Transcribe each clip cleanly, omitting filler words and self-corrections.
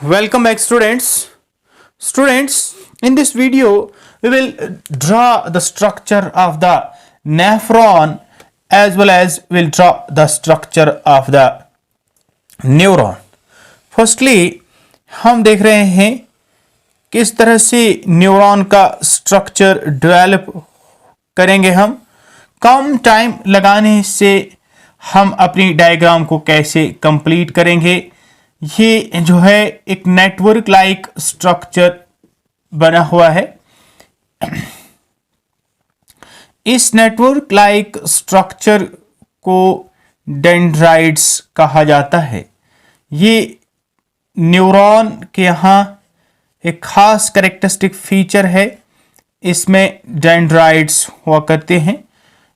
Welcome back, students. Students, in this video, we will draw the structure of the nephron as well as we'll draw the structure of the neuron. Firstly, हम देख रहे हैं किस तरह से neuron का structure develop करेंगे हम कम टाइम लगाने से हम अपनी डायग्राम को कैसे कंप्लीट करेंगे। ये जो है एक नेटवर्क लाइक स्ट्रक्चर बना हुआ है। इस नेटवर्क लाइक स्ट्रक्चर को डेंड्राइट्स कहा जाता है। ये न्यूरॉन के यहाँ एक खास कैरेक्टरिस्टिक फीचर है, इसमें डेंड्राइट्स हुआ करते हैं।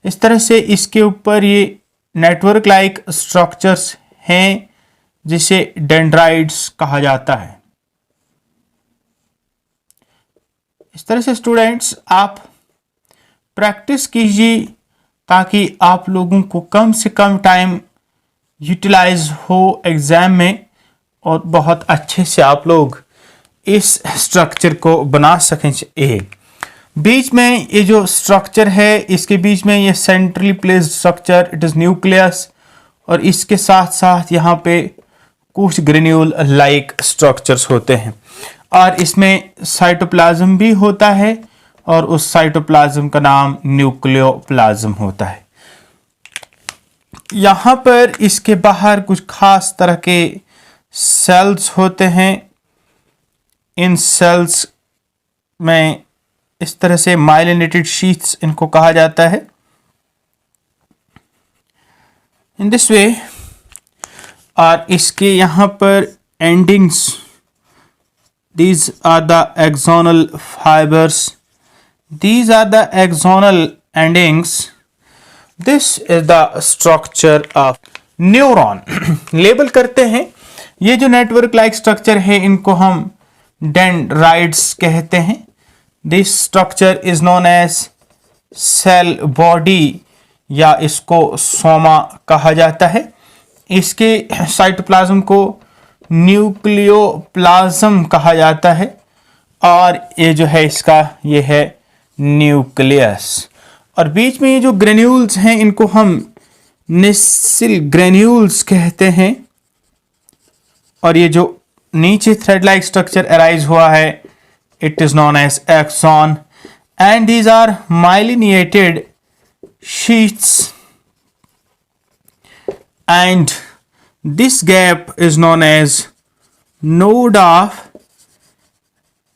इस तरह से इसके ऊपर ये नेटवर्क लाइक स्ट्रक्चर्स हैं जिसे डेंड्राइट्स कहा जाता है। इस तरह से स्टूडेंट्स आप प्रैक्टिस कीजिए ताकि आप लोगों को कम से कम टाइम यूटिलाइज हो एग्जाम में और बहुत अच्छे से आप लोग इस स्ट्रक्चर को बना सकें। बीच में ये जो स्ट्रक्चर है इसके बीच में ये centrally placed structure it is nucleus और इसके साथ साथ यहाँ पे कुछ ग्रेन्यूल लाइक स्ट्रक्चर्स होते हैं और इसमें साइटोप्लाज्म भी होता है और उस साइटोप्लाज्म का नाम न्यूक्लियोप्लाज्म होता है। यहाँ पर इसके बाहर कुछ खास तरह के सेल्स होते हैं। इन सेल्स में इस तरह से माइलिनेटेड शीट्स इनको कहा जाता है। इन दिस वे और इसके यहाँ पर endings these are the axonal fibres, these are the axonal endings. This is the structure of neuron. Label करते हैं ये जो नेटवर्क लाइक स्ट्रक्चर है इनको हम डेंड्राइट्स कहते हैं। This structure is known as cell body या इसको सोमा कहा जाता है। इसके साइटोप्लाज्म को न्यूक्लियोप्लाज्म कहा जाता है और ये जो है इसका ये है न्यूक्लियस और बीच में ये जो ग्रेन्यूल्स हैं इनको हम निसिल ग्रेन्यूल्स कहते हैं और ये जो नीचे थ्रेड लाइक स्ट्रक्चर अराइज हुआ है it is known as axon and these are myelinated sheets and this gap is known as node of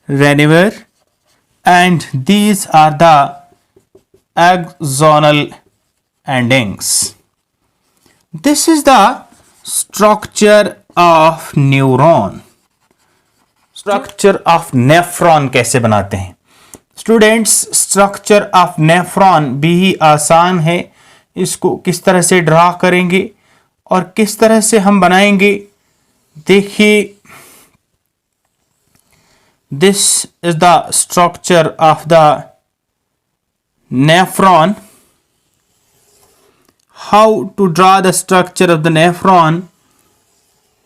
Renier and these are the axonal endings. This is the structure of neuron. Structure of nephron कैसे बनाते हैं students? Structure of nephron भी आसान है। इसको किस तरह से ड्रा करेंगे और किस तरह से हम बनाएंगे देखिए। This is the structure of the nephron. How to draw the structure of the nephron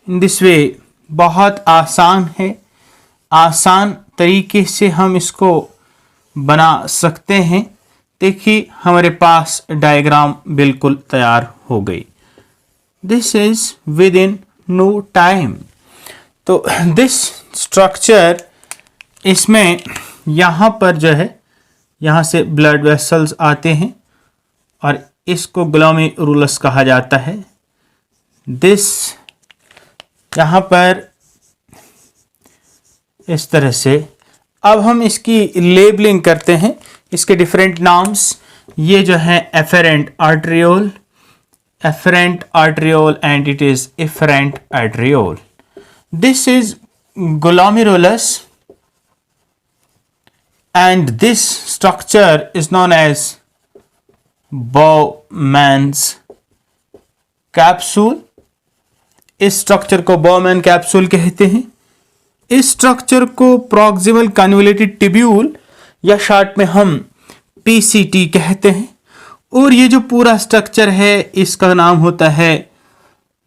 in this way. बहुत आसान है, आसान तरीके से हम इसको बना सकते हैं। देखिए हमारे पास डायग्राम बिल्कुल तैयार हो गई। This is within no time. तो दिस स्ट्रक्चर इसमें यहाँ पर जो है यहाँ से ब्लड वेसल्स आते हैं और इसको ग्लोमेरुलस कहा जाता है। दिस यहाँ पर इस तरह से अब हम इसकी लेबलिंग करते हैं, इसके डिफरेंट नाम्स। ये जो है efferent आर्टरियोल and it is efferent arteriole. This is glomerulus and this structure is known as Bowman's capsule. इस स्ट्रक्चर को Bowman कैप्सूल कहते हैं। इस स्ट्रक्चर को प्रॉक्सिमल कन्वोल्यूटेड ट्यूब्यूल या शॉर्ट में हम PCT कहते हैं और ये जो पूरा स्ट्रक्चर है इसका नाम होता है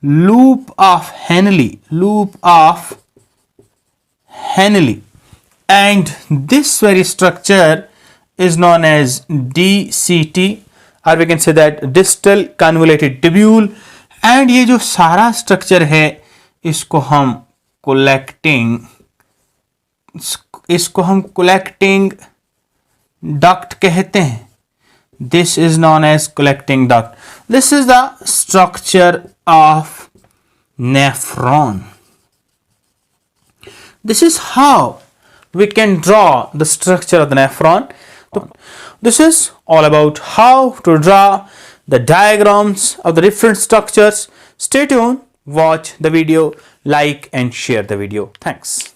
loop of Henley. Loop of Henle, and this very structure is known as DCT, or we can say that distal convoluted tubule. And ये जो सारा स्ट्रक्चर है इसको हम कोलेक्टिंग डक्ट कहते हैं. This is known as collecting duct. This is the structure of nephron. This is how we can draw the structure of the nephron. This is all about how to draw the diagrams of the different structures. Stay tuned, watch the video, like and share the video. Thanks.